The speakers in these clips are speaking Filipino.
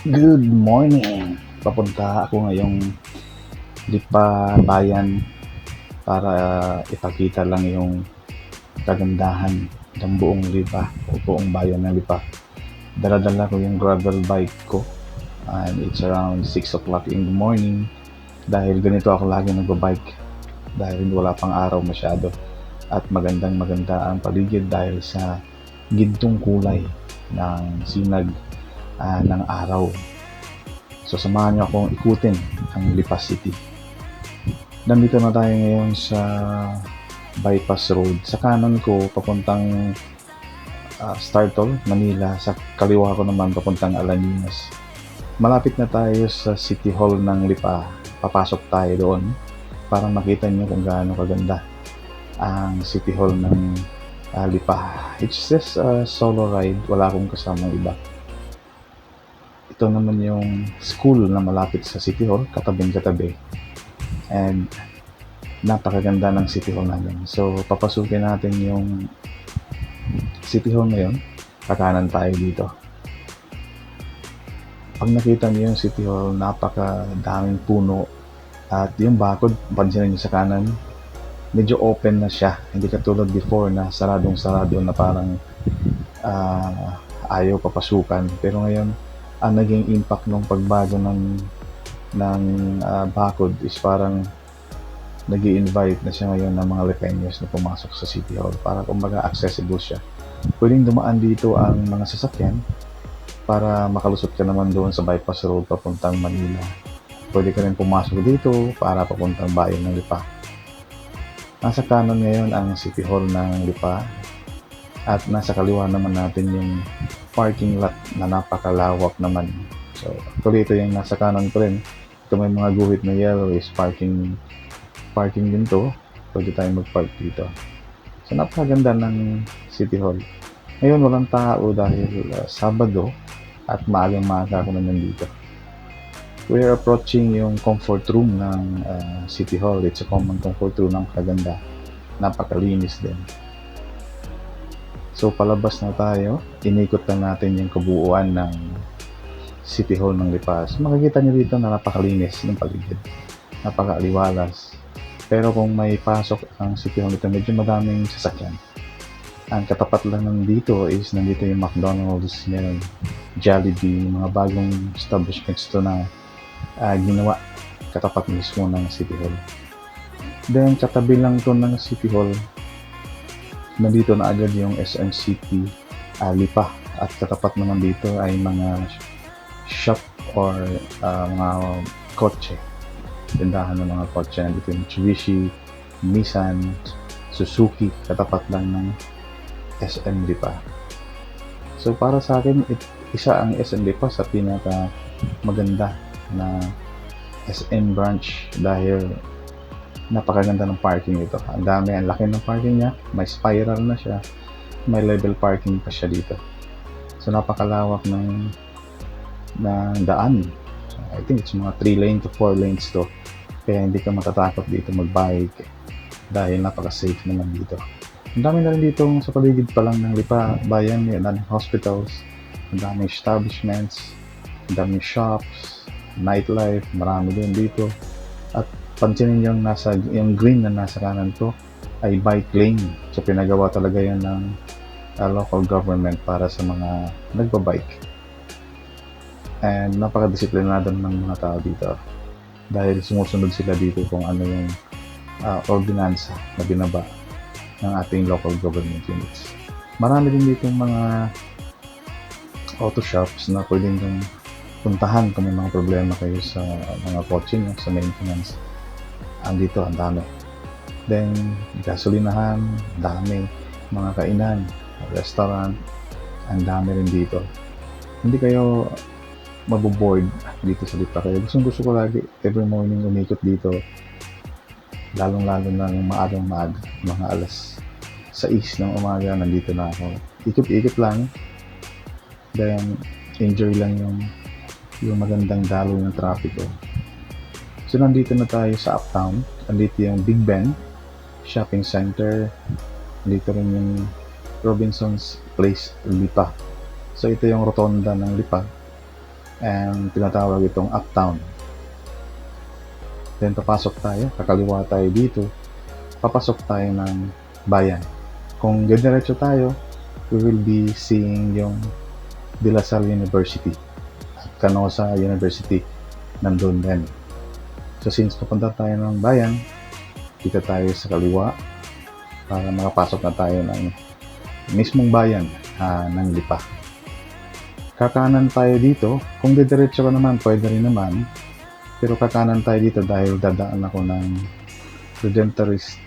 Good morning! Papunta ako ngayong Lipa Bayan para ipakita lang yung kagandahan ng buong Lipa o buong bayan ng Lipa. Dala-dala ko yung gravel bike ko and it's around 6 o'clock in the morning dahil ganito ako lagi nagbabike dahil wala pang araw masyado at magandang maganda ang paligid dahil sa gintong kulay ng sinag ng araw. So samahan niyo akong ikutin ang Lipa City. Nandito na tayo ngayon sa bypass road. Sa kanan ko papuntang Startol, Manila. Sa kaliwa ko naman papuntang Alaninas. Malapit na tayo sa City Hall ng Lipa. Papasok tayo doon para makita niyo kung gaano kaganda ang City Hall ng Lipa. It's just a solo ride. Wala akong kasamang iba. Ito naman yung school na malapit sa City Hall, katabing-katabi. And napakaganda ng City Hall namin. So, papasukin natin yung City Hall ngayon. Kakanan tayo dito. Pag nakita niyo yung City Hall, napakadaming puno. At yung bakod, pansinin niyo sa kanan, medyo open na siya. Hindi katulad before na saradong-sarado na parang ayaw papasukan. Pero ngayon, ang naging impact ng pagbago ng bakod is parang nag-i-invite na siya ngayon ng mga Lipeños na pumasok sa City Hall para kumbaga accessible siya. Pwedeng dumaan dito ang mga sasakyan para makalusot ka naman doon sa bypass road papuntang Manila. Pwede ka rin pumasok dito para papuntang bayan ng Lipa. Nasa kanan ngayon ang City Hall ng Lipa at nasa kaliwa naman natin yung parking lot na napakalawak naman. So, actually ito yung nasa kanan ko rin. Ito may mga guhit na yellow is parking din to. Pwede tayong mag-park dito. So, napakaganda ng City Hall. Ngayon walang tao dahil Sabado at maagang-maaga ako na nandito. We're approaching yung comfort room ng City Hall. It's a common comfort room ng kaganda. Napakalinis din. So palabas na tayo, inikot lang natin yung kabuuan ng City Hall ng Lipa. So makikita niyo dito na napakalinis ng paligid, napakaaliwalas. Pero kung may pasok ang City Hall dito, medyo madaming sasakyan. Ang katapat lang nandito is nandito yung McDonald's, meron Jollibee, mga bagong establishments to na ginawa katapat mismo ng City Hall. Then katabi lang to ng City Hall, nandito na agad yung SM City Lipa at katapat naman dito ay mga shop or mga kotse, tindahan ng mga kotse. Nandito yung Mitsubishi, Nissan, Suzuki, katapat lang ng SM Lipa. So para sa akin, isa ang SM Lipa sa pinaka maganda na SM branch dahil napakaganda ng parking ito. Ang dami, ang laki ng parking niya. May spiral na siya. May level parking pa siya dito. So napakalawak ng daan. So, I think it's mga 3 lane to 4 lanes to. Kaya hindi ka matatakot dito mag-bike dahil napaka-safe naman dito. Ang dami na rin dito sa paligid pa lang ng Lipa Bayan. Ang daming hospitals, ang daming establishments, ang daming shops, nightlife, marami din dito. At pansinin yung green na nasa kanan ko ay bike lane. So pinagawa talaga yan ng local government para sa mga nagbabike. And napaka-disiplinado ng mga tao dito dahil sumusunod sila dito kung ano yung ordinansa na binaba ng ating local government units. Marami din dito mga auto shops na pwedeng kang puntahan kung may mga problema kayo sa mga kotse nyo, sa maintenance. Andito, ang dami. Then, gasolinahan, dami. Mga kainan, restaurant, ang dami rin dito. Hindi kayo maboboard dito sa Lipa. Kaya gusto ko lagi, every morning umikot dito. Lalong-lalo na ng maagang-maaga, mga alas 6 ng umaga, nandito na ako. Ikot-ikot lang. Then, enjoy lang yung magandang daloy ng traffic. So nandito na tayo sa Uptown. Nandito yung Big Ben Shopping Center. Nandito rin yung Robinson's Place Lipa. So ito yung rotonda ng Lipa. and tinatawag itong Uptown. Then papasok tayo, kakaliwa tayo dito, papasok tayo ng bayan. Kung diretso tayo, we will be seeing yung De La Salle University at Canosa University nandun din. So since papunta tayo ng bayan, kita tayo sa kaliwa para makapasok na tayo ng mismong bayan ng Lipa. Kakanan tayo dito, kung diretso ka naman, pwede rin naman, pero kakanan tayo dito dahil dadaan ako ng Redemptorist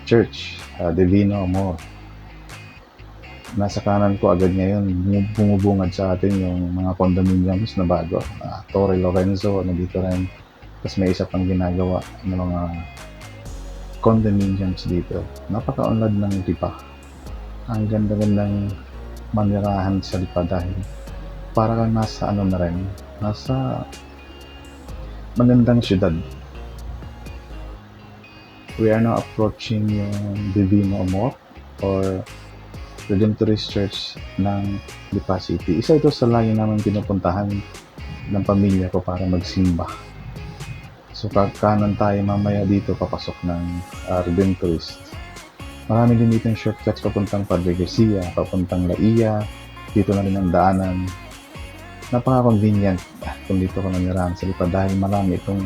Church, Divino Amor. Nasa kanan ko agad ngayon, bumubungad sa atin yung mga condominiums na bago. Torre Lorenzo, nandito rin. Tapos may isa pang ginagawa ng mga condominiums dito. Napaka-unlad ng Lipa. Ang ganda-gandang manirahan sa Lipa dahil para kang nasa ano na rin, nasa magandang syudad. We are now approaching yung Divino Amor or Redemptorist Church ng Lipa City. Isa ito sa lagi namin pinupuntahan ng pamilya ko para magsimba. So kakanan tayo mamaya dito papasok ng Redemptorist. Marami din dito yung shortcuts papuntang Padre Garcia, papuntang Laia. Dito na rin ang daanan. Napaka-convenient kung dito ka nanirahan sa Lipa dahil marami itong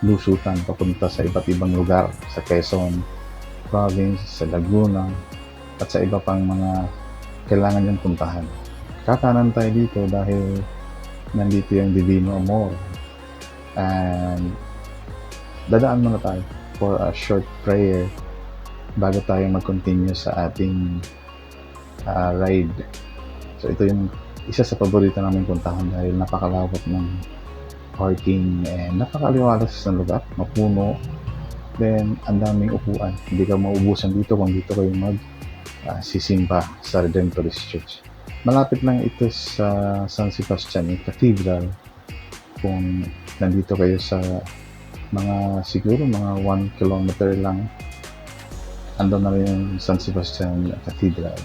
lusutan papunta sa iba't ibang lugar sa Quezon Province, sa Laguna at sa iba pang mga kailangan yung puntahan. Kakanan tayo dito dahil nandito yung Divino Amor and dadaan muna tayo for a short prayer bago tayo mag-continue sa ating ride. So ito yung isa sa paborito namin puntahan dahil napakalawak ng parking and napakaliwalas ng lugar, mapuno, then ang daming upuan. Hindi ka maubusan dito kung dito kayo sisimba sa Redemptorist Church. Malapit lang ito sa San Sebastian, yung cathedral. Kung nandito kayo sa siguro mga 1 kilometer lang, andun na rin yung San Sebastian Cathedral.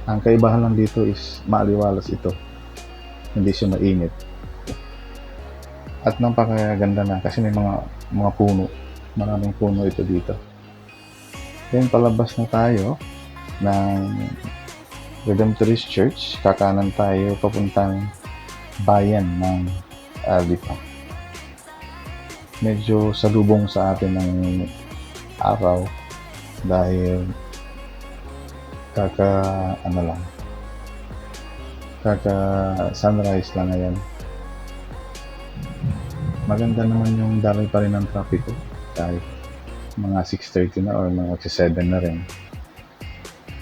Ang kaibahan lang dito is maaliwalas ito. Hindi siya mainit. At napakaganda na kasi may mga puno. Maraming puno ito dito. Then palabas na tayo ng Redemptorist Church. Kakanan tayo papuntang bayan ng Lipa. Medyo salubong sa atin ng araw dahil kaka sunrise lang ngayon. Maganda naman yung daloy pa rin ng trapiko kahit mga 6:30 na or mga 7 na rin.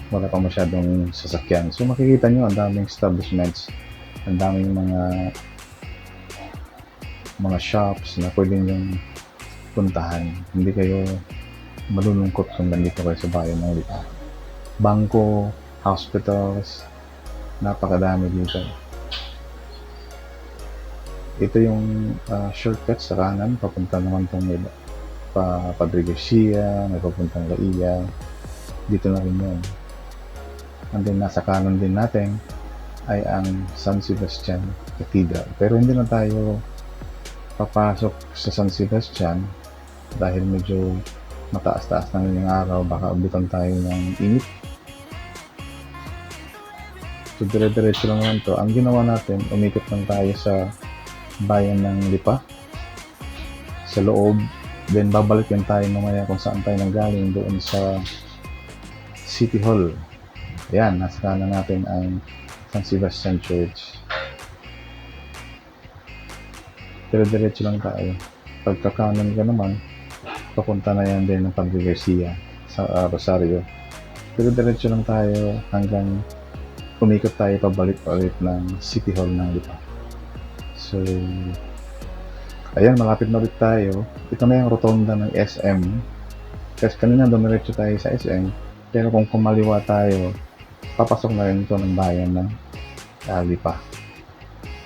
Wala pa masyadong sasakyan. So makikita nyo ang daming establishments, ang daming mga shops na pwede nyo puntahan. Hindi kayo malulungkot kung nandito kayo sa bayan ng Lipa. Bangko, hospitals, napakadami dito. Ito yung shortcut sa kanan, papunta naman itong Padre Garcia, may papuntang Laia. Dito na rin yun. And then nasa kanan din natin ay ang San Sebastian Cathedral. Pero hindi na tayo papasok sa San Sebastian dahil medyo mataas-taas na yung araw, baka abutan tayo ng init. So dire-diretso lang naman to. Ang ginawa natin, umikot lang tayo sa bayan ng Lipa sa loob, then babalik yan tayo mamaya kung saan tayo nanggaling, doon sa City Hall. Ayan, nasa kanan natin ang San Sebastian Church. Dire-diretso lang tayo. Pagkakanan ka naman, papunta na yan din ng Padre Garcia sa Rosario. Dire-diretso lang tayo hanggang umikot tayo pabalik ulit ng City Hall ng Lipa. So, ayan, malapit na ulit tayo. Ito na yung rotonda ng SM. Kasi kanina dumiretso tayo sa SM, pero kung kumaliwa tayo, papasok na rin ito ng bayan ng Lipa.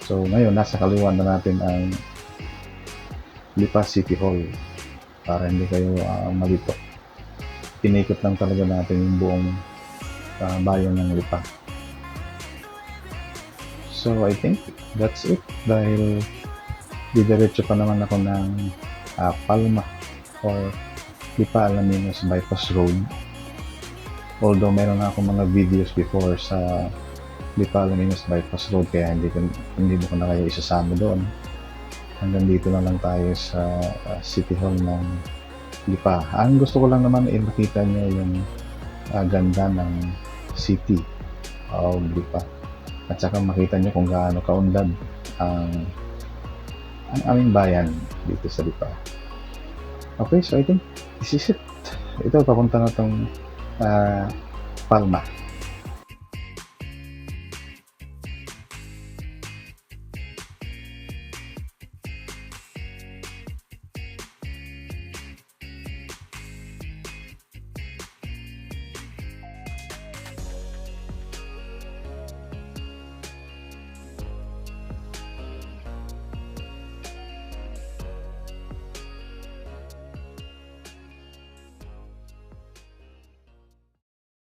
So, ngayon, nasa kaliwa na natin ang Lipa City Hall para hindi kayo malito. Inikot lang talaga natin yung buong bayan ng Lipa. So I think that's it, dahil didiretso pa naman ako ng Palma or Lipa Alaminos Bypass Road. Although meron na akong mga videos before sa Lipa Alaminos Bypass Road, kaya hindi ko na kayo isasama doon. Hanggang dito na lang tayo sa City Hall ng Lipa. Ang gusto ko lang naman ay makita nyo yung ganda ng city of Lipa, at saka makita nyo kung gaano kaunlad ang aming bayan dito sa Lipa. Okay, so I think this is it. Ito, papunta na tong Palma.